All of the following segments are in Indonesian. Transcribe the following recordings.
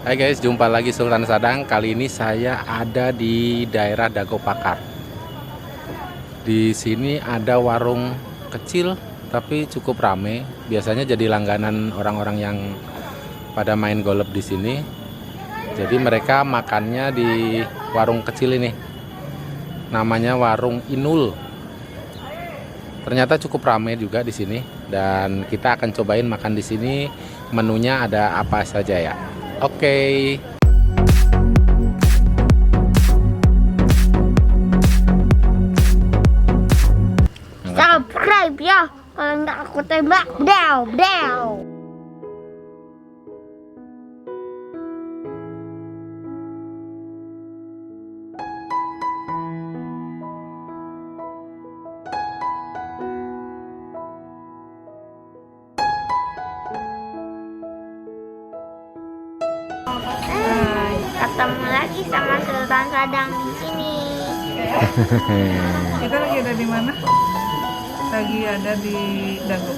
Hai guys, jumpa lagi Sultan Sadang. Kali ini saya ada di daerah Dago Pakar. Di sini ada warung kecil tapi cukup rame. Biasanya jadi langganan orang-orang yang pada main golf di sini. Jadi mereka makannya di warung kecil ini. Namanya Warung Inul. Ternyata cukup rame juga di sini dan kita akan cobain makan di sini. Menunya ada apa saja ya. Oke. Subscribe ya, kalau nggak aku tembak, bdau. Ketemu lagi sama Sultan Sadang di sini. Kita lagi ada di mana? Lagi ada di Dago.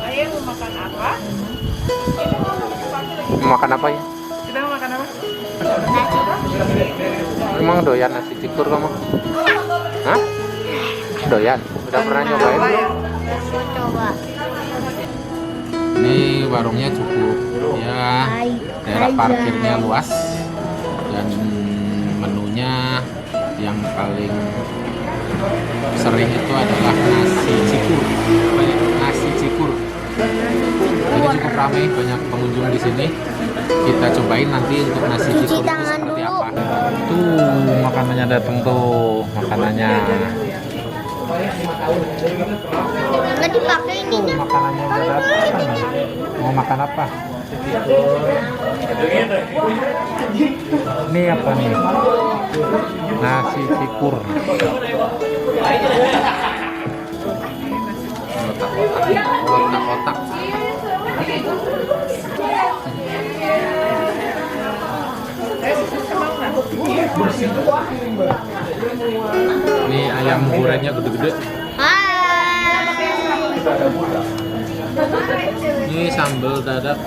Ayah mau makan apa? Mau makan apa ya? Kita mau makan apa? Emang doyan nasi cikur kamu? Hah? Doyan? Udah pernah nyobain? Ya? Mau coba. Ini warungnya cukup ya, daerah parkirnya luas dan menunya yang paling sering itu adalah nasi cikur. Nasi cikur. Jadi cukup ramai, banyak pengunjung di sini. Kita cobain nanti untuk nasi cikur itu seperti apa. Tuh makanannya datang tuh, makanannya. Nggak dipakai ininya. Makanannya udah datang. Mau makan apa? Ini apa nih? Nasi cikur. Kotak-kotak. Ini ayam gorengnya gede-gede. Ini sambal dadak.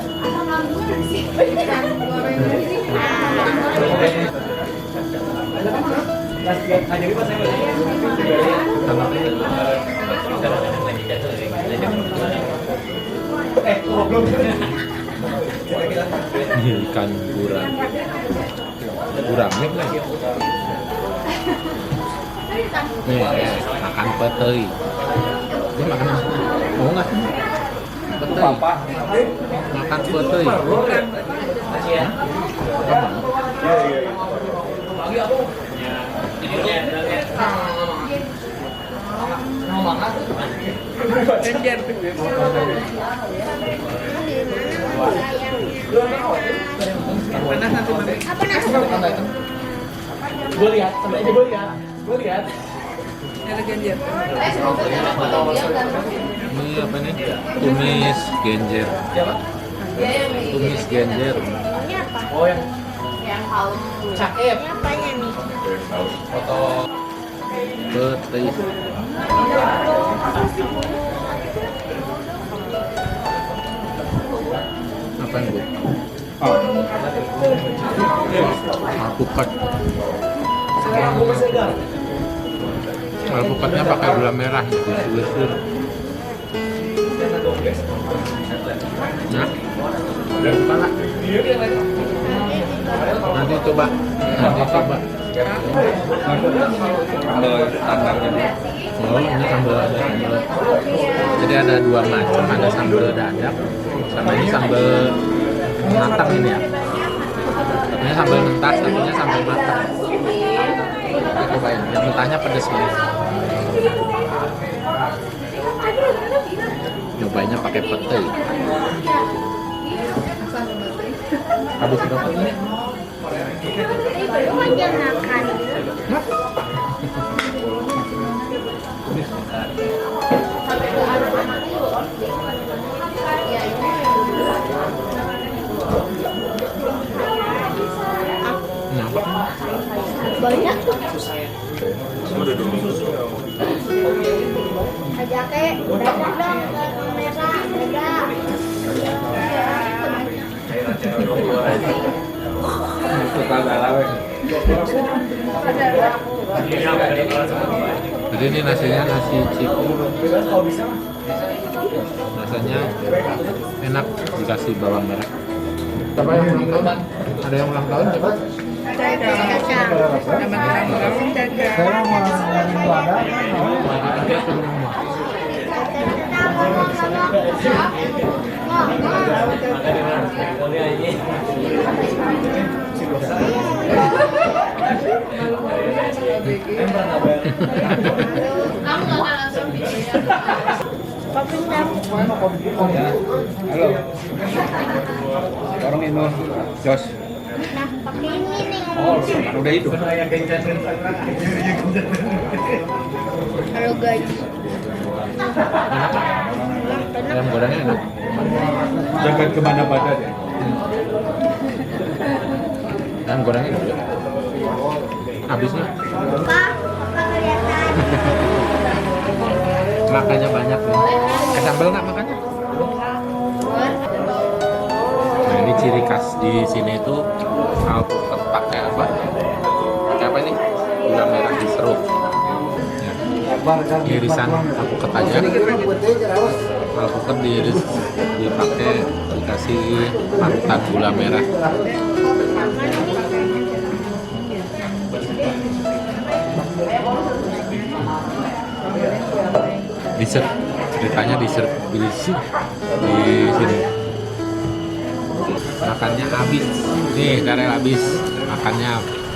Ini ikan gurame. Gurame lagi. Nih, makan petei. Ini makan apa? Mau nggak? Petei. Makan petei. Genjer. Panas nanti mami. Gue lihat, sampai aja gue lihat. Ada genjer. Ini apa nih? Tumis genjer. Tumis genjer. Ini apa? Oh yang cakep. Ini apanya nih? Foto. Petei. Apa yang bu? Alpukat. Alpukatnya pakai gula merah gitu. Nah, buka nggak? Nanti coba. Oh, ini sambal ada sambal. Jadi ada dua macam, ada sambal dadak, sama ini sambal matang ini ya. Satunya sambal mentah, satunya sambal matang. Kita cobain. Yang mentahnya pedas banget. Nyobainnya pakai petei. Habis berapa ini? Baru aja makan. Banyak tuh. Ajaknya dadak dong, merah, dadak. Jadi ini nasinya nasi ciku. Rasanya enak, dikasih bawang merah. Siapa yang ulang tahun? Ada yang ulang tahun coba? Halo. Orang ini Jos. Nah, pakai ini nih. Kan udah itu. Halo guys. Ayam gorengnya enak. Jangan kemana badan ya. Ayam gorengnya enak. Habisnya. Pak kelihatan. Makannya banyak nih. Sambal nggak makannya? Nah ini ciri khas di sini itu alpukat pakai apa? Pakai apa ini? Gula merah diserut. Ya. Irisan alpukat aja. Alpukat diiris, dipakai, dikasih parutan gula merah. Dessert, ceritanya dessert di sini. Makannya habis. Nih, Darel habis. Makannya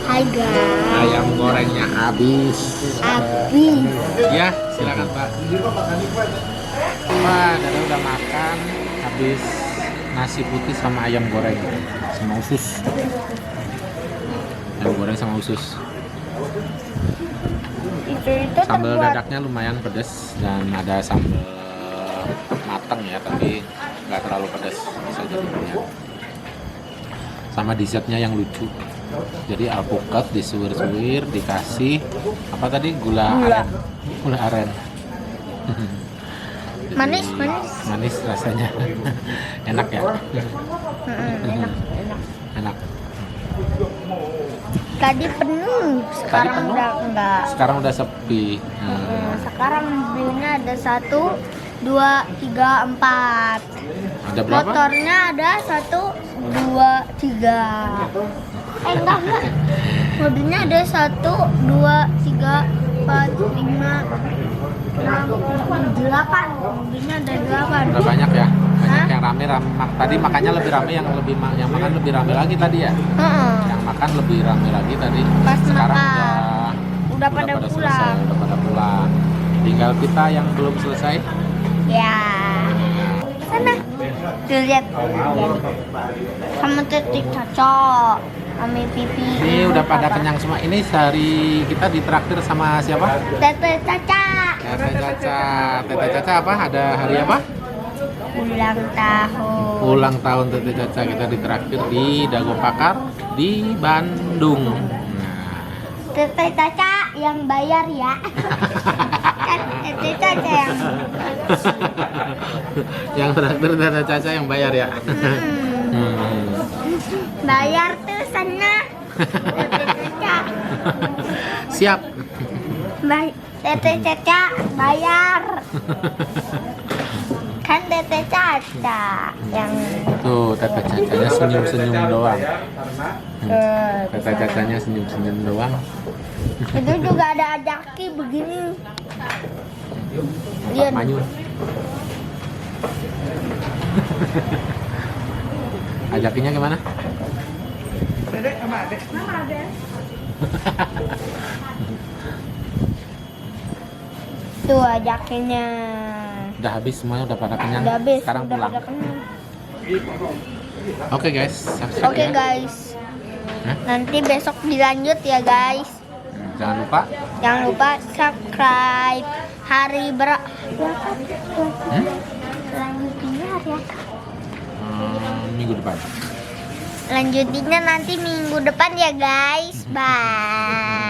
Hai guys. ayam gorengnya habis. Habis. Ya, silakan Pak. Pak, Darel udah makan habis nasi putih sama ayam goreng sama usus. Ayam goreng sama usus. Itu Sambal terbuat. dadaknya lumayan pedas dan ada sambal mateng ya, tapi nggak terlalu pedas, bisa jadi kenyang. Sama dessertnya yang lucu. Jadi alpukat disuir-suir, dikasih apa tadi gula aren. Gula aren. Jadi Manis, manis. Manis rasanya. Enak ya? Enak. Enak. Tadi penuh, sekarang penuh? udah enggak. Sekarang udah sepi. Sekarang belinya ada 1, 2, 3, 4. Ada berapa? Motornya ada 1, 2, 3. Enggak. Mobilnya ada 1, 2, 3, 4, 5, 6, 8. Mobilnya ada 8. Udah banyak ya? Banyak Hah? yang rame, tadi makannya lebih rame, yang makan lebih rame lagi tadi ya? Heeh. Yang makan lebih rame lagi tadi. Pas Sekarang makan. Udah pada selesai, pulang. udah pada pulang. Tinggal kita yang belum selesai. Ya. Sana. Tuh lihat. Sama titik cocok. Sama pipi. Ini udah pada kenyang semua. Ini sehari kita ditraktir sama siapa? Tete Caca. Tete Caca. Tete Caca apa? Ada hari apa? Ulang tahun. Ulang tahun Tete Caca, kita ditraktir di Dago Pakar di Bandung. Nah, Tete Caca yang bayar ya. Kan Tete Caca yang traktir Tete Caca yang bayar ya. bayar tuh sana. Tete Caca. Siap. Tete Caca bayar. Kan Tete Caca yang Tuh, Tete Cacanya senyum-senyum doang. Tete Cacanya senyum-senyum doang. itu juga ada ajaki begini. Pak Lihat. Manyun. Ajakinya gimana? Dedek sama adek. Tuh ajakinya. Udah habis semuanya, udah pada kenyang. Udah habis. Sekarang udah pulang. pada kenyang. Oke guys, subscribe Oke ya. guys. Hah? Nanti besok dilanjut ya guys. Jangan lupa. Jangan lupa subscribe hari lanjutinnya hari apa? Minggu depan. Lanjutinnya nanti minggu depan ya guys. Bye.